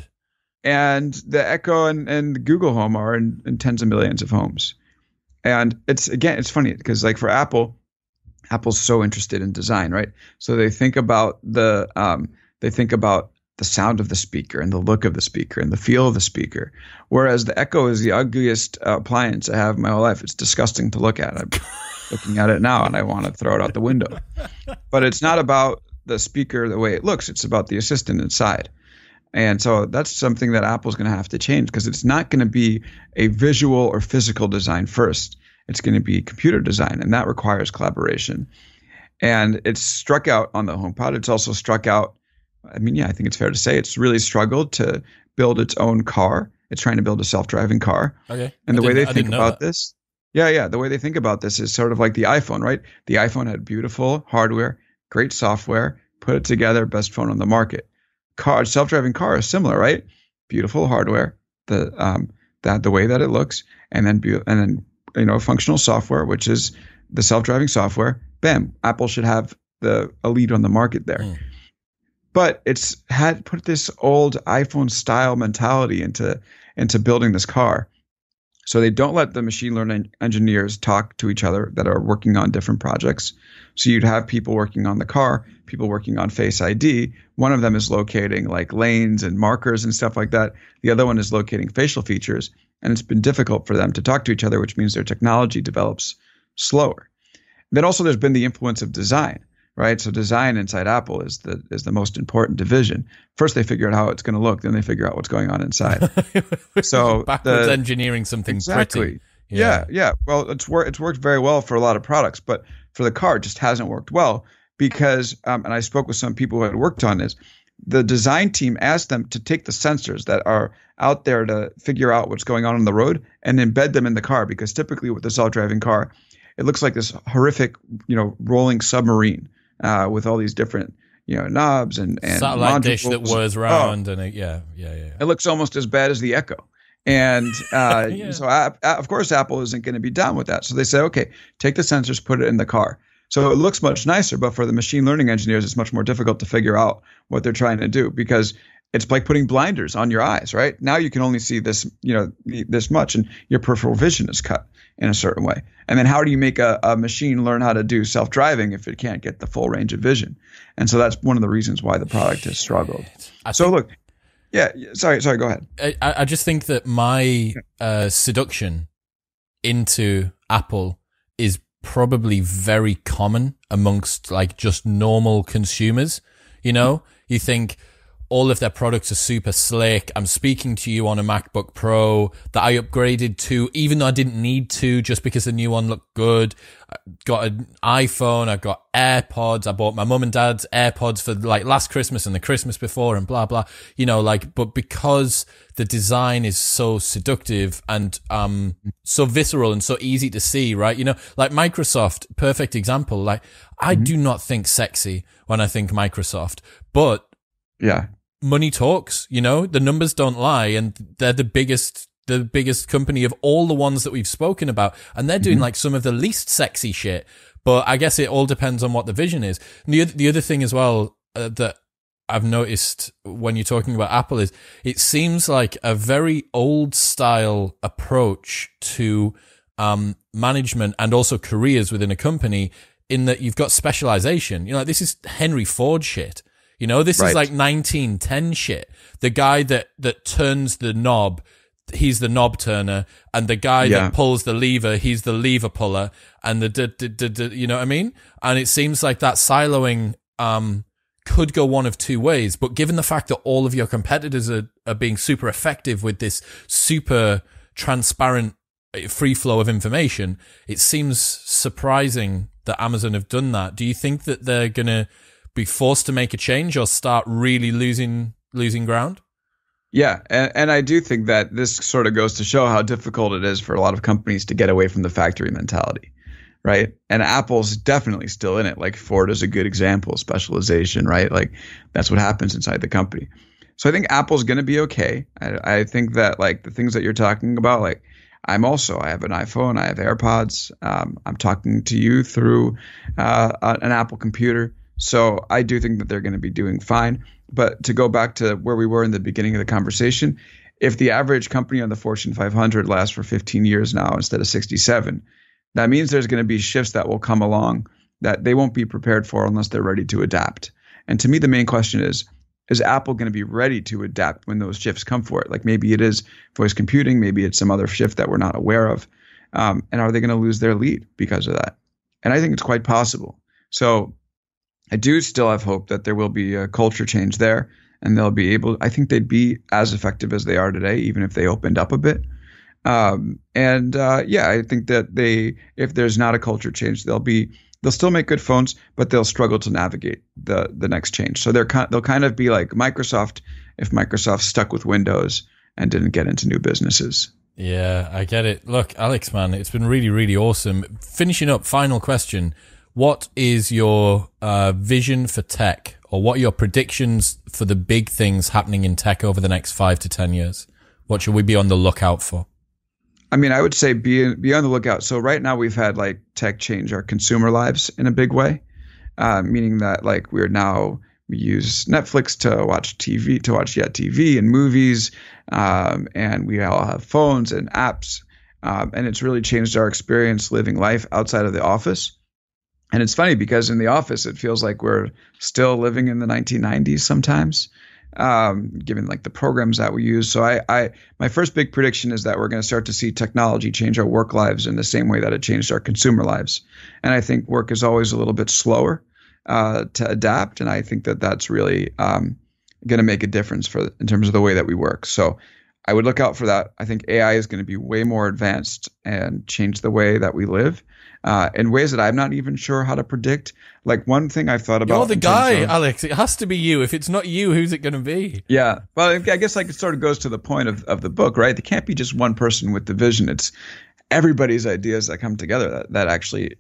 And the Echo and the Google Home are in tens of millions of homes. And it's funny because like for Apple's so interested in design, right? So they think about the sound of the speaker and the look of the speaker and the feel of the speaker. Whereas the Echo is the ugliest appliance I have in my whole life. It's disgusting to look at. I'm looking at it now and I want to throw it out the window. But it's not about the speaker the way it looks. It's about the assistant inside. And so that's something that Apple's going to have to change because it's not going to be a visual or physical design first. It's going to be computer design, and that requires collaboration. And it's struck out on the HomePod. It's also struck out, I think it's fair to say it's really struggled to build its own car. It's trying to build a self-driving car. Okay. And the way they think about this, the way they think about this is sort of like the iPhone, right? The iPhone had beautiful hardware, great software, put it together, best phone on the market. Self-driving car is similar, right? Beautiful hardware, the way that it looks, and then functional software, which is the self-driving software. Bam, Apple should have a lead on the market there. Mm. But it's had put this old iPhone style mentality into building this car. So they don't let the machine learning engineers talk to each other that are working on different projects. So you'd have people working on the car, people working on Face ID. One of them is locating like lanes and markers and stuff like that. The other one is locating facial features. And it's been difficult for them to talk to each other, which means their technology develops slower. Then also there's been the influence of design, right? So design inside Apple is the most important division. First they figure out how it's going to look, then they figure out what's going on inside. So backwards engineering something exactly. Pretty. Yeah. Well, it's worked very well for a lot of products, but for the car, it just hasn't worked well because, and I spoke with some people who had worked on this, the design team asked them to take the sensors that are out there to figure out what's going on the road and embed them in the car, because typically with the self-driving car, it looks like this horrific, rolling submarine with all these different, knobs and satellite dish that whirs around. It looks almost as bad as the Echo. And Yeah. so, of course, Apple isn't going to be down with that. So they say, okay, take the sensors, put it in the car. So it looks much nicer, but for the machine learning engineers, it's much more difficult to figure out what they're trying to do because it's like putting blinders on your eyes, right? Now you can only see this, this much, and your peripheral vision is cut in a certain way. And then how do you make a machine learn how to do self-driving if it can't get the full range of vision? And so that's one of the reasons why the product has struggled. Sorry, go ahead. I just think that my seduction into Apple is probably very common amongst like just normal consumers. You think all of their products are super slick. I'm speaking to you on a MacBook Pro that I upgraded to, even though I didn't need to, just because the new one looked good. I got an iPhone. I got AirPods. I bought my mum and dad's AirPods for like last Christmas and the Christmas before and blah, blah, but because the design is so seductive and, so visceral and so easy to see, right? Like Microsoft, perfect example. Like I do not think sexy when I think Microsoft, but yeah. Money talks, the numbers don't lie, and they're the biggest company of all the ones that we've spoken about, and they're doing like some of the least sexy shit. But I guess it all depends on what the vision is. And the other thing as well that I've noticed when you're talking about Apple is it seems like a very old style approach to management and also careers within a company, in that you've got specialization. This is Henry Ford shit. This is like 1910 shit. The guy that turns the knob, he's the knob turner, and the guy that pulls the lever, he's the lever puller, and you know what I mean? And it seems like that siloing could go one of two ways. But given the fact that all of your competitors are being super effective with this super transparent free flow of information, it seems surprising that Amazon have done that. Do you think that they're going to be forced to make a change or start really losing ground? Yeah, and I do think that this sort of goes to show how difficult it is for a lot of companies to get away from the factory mentality, right? And Apple's definitely still in it. Like Ford is a good example of specialization, right? Like that's what happens inside the company. So I think Apple's going to be okay. I think that like the things that you're talking about, like I have an iPhone, I have AirPods. I'm talking to you through an Apple computer. So I do think that they're going to be doing fine. But to go back to where we were in the beginning of the conversation, if the average company on the Fortune 500 lasts for 15 years now instead of 67, that means there's going to be shifts that will come along that they won't be prepared for unless they're ready to adapt. And to me, the main question is Apple going to be ready to adapt when those shifts come for it? Like maybe it is voice computing, maybe it's some other shift that we're not aware of. And are they going to lose their lead because of that? And I think it's quite possible. So I do still have hope that there will be a culture change there, and they'll be able. I think they'd be as effective as they are today, even if they opened up a bit. I think that if there's not a culture change, they'll still make good phones, but they'll struggle to navigate the next change. So they'll kind of be like Microsoft if Microsoft stuck with Windows and didn't get into new businesses. Yeah, I get it. Look, Alex, man, it's been really, really awesome. Finishing up, final question. What is your vision for tech, or what are your predictions for the big things happening in tech over the next 5 to 10 years? What should we be on the lookout for? I mean, I would say be on the lookout. So right now we've had like tech change our consumer lives in a big way, meaning that like we use Netflix to watch TV and movies, and we all have phones and apps, and it's really changed our experience living life outside of the office. And it's funny because in the office, it feels like we're still living in the 1990s sometimes, given like the programs that we use. So my first big prediction is that we're going to start to see technology change our work lives in the same way that it changed our consumer lives. And I think work is always a little bit slower to adapt. And I think that that's really going to make a difference in terms of the way that we work. So I would look out for that. I think AI is going to be way more advanced and change the way that we live. In ways that I'm not even sure how to predict. Like one thing I've thought about. You're the guy, Alex. It has to be you. If it's not you, who's it going to be? Yeah. Well, I guess like it sort of goes to the point of the book, right? There can't be just one person with the vision. It's everybody's ideas that come together that actually,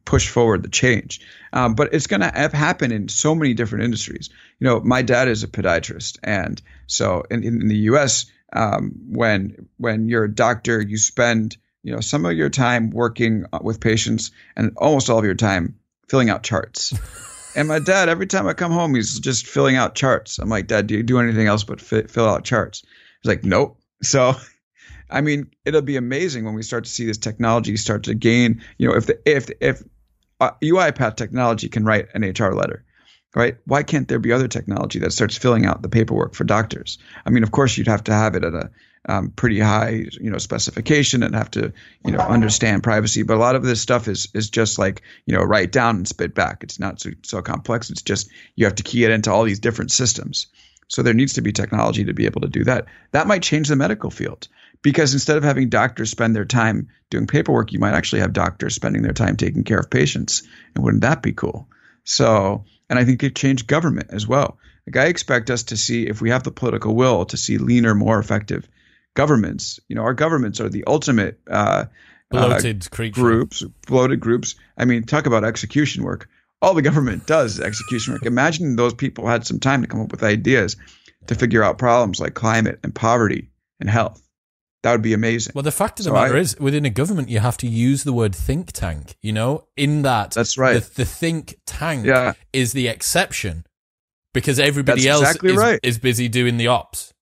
push forward the change. But it's going to happen in so many different industries. My dad is a podiatrist. And so in the US, When you're a doctor, you spend some of your time working with patients and almost all of your time filling out charts. And my dad, every time I come home, he's just filling out charts. I'm like, Dad, do you do anything else but fill out charts? He's like, nope. So, I mean, it'll be amazing when we start to see this technology start to gain. If UiPath technology can write an HR letter, right? Why can't there be other technology that starts filling out the paperwork for doctors? I mean, of course, you'd have to have it at a pretty high, specification and have to, understand privacy. But a lot of this stuff is just like, write down and spit back. It's not so complex. It's just you have to key it into all these different systems. So there needs to be technology to be able to do that. That might change the medical field, because instead of having doctors spend their time doing paperwork, you might actually have doctors spending their time taking care of patients. And wouldn't that be cool? So, and I think it changed government as well. Like, I expect us to see, if we have the political will, to see leaner, more effective governments. Our governments are the ultimate bloated groups. I mean, talk about execution work. All the government does is execution work. Imagine those people had some time to come up with ideas to figure out problems like climate and poverty and health. That would be amazing. Well, the fact of the matter is, within a government, you have to use the word think tank, in that. That's right. The think tank is the exception, because everybody else is busy doing the ops.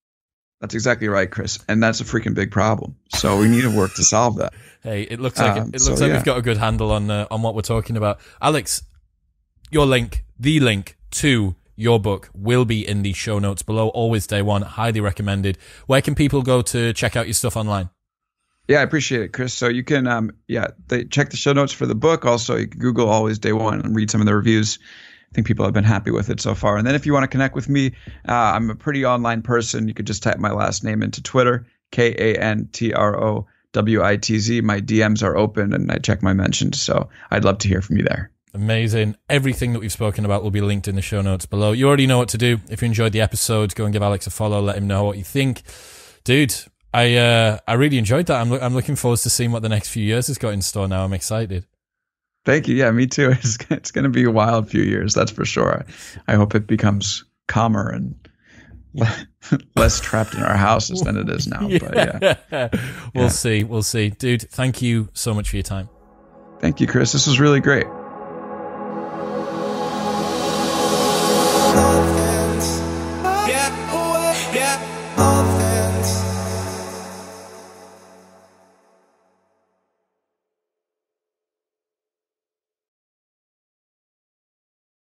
That's exactly right, Chris. And that's a freaking big problem. So we need to work to solve that. Hey, it looks like we've got a good handle on what we're talking about. Alex, the link to your book will be in the show notes below. Always Day One, highly recommended. Where can people go to check out your stuff online? Yeah, I appreciate it, Chris. So you can, check the show notes for the book. Also, you can Google Always Day One and read some of the reviews. I think people have been happy with it so far. And then if you want to connect with me, I'm a pretty online person. You could just type my last name into Twitter, Kantrowitz. My DMs are open and I check my mentions. So I'd love to hear from you there. Amazing. Everything that we've spoken about will be linked in the show notes below. You already know what to do. If you enjoyed the episode, go and give Alex a follow. Let him know what you think. Dude, I really enjoyed that. I'm looking forward to seeing what the next few years has got in store now. I'm excited. Thank you. Yeah, me too. It's going to be a wild few years, that's for sure. I hope it becomes calmer and less trapped in our houses than it is now. But We'll see. Dude, thank you so much for your time. Thank you, Chris. This was really great.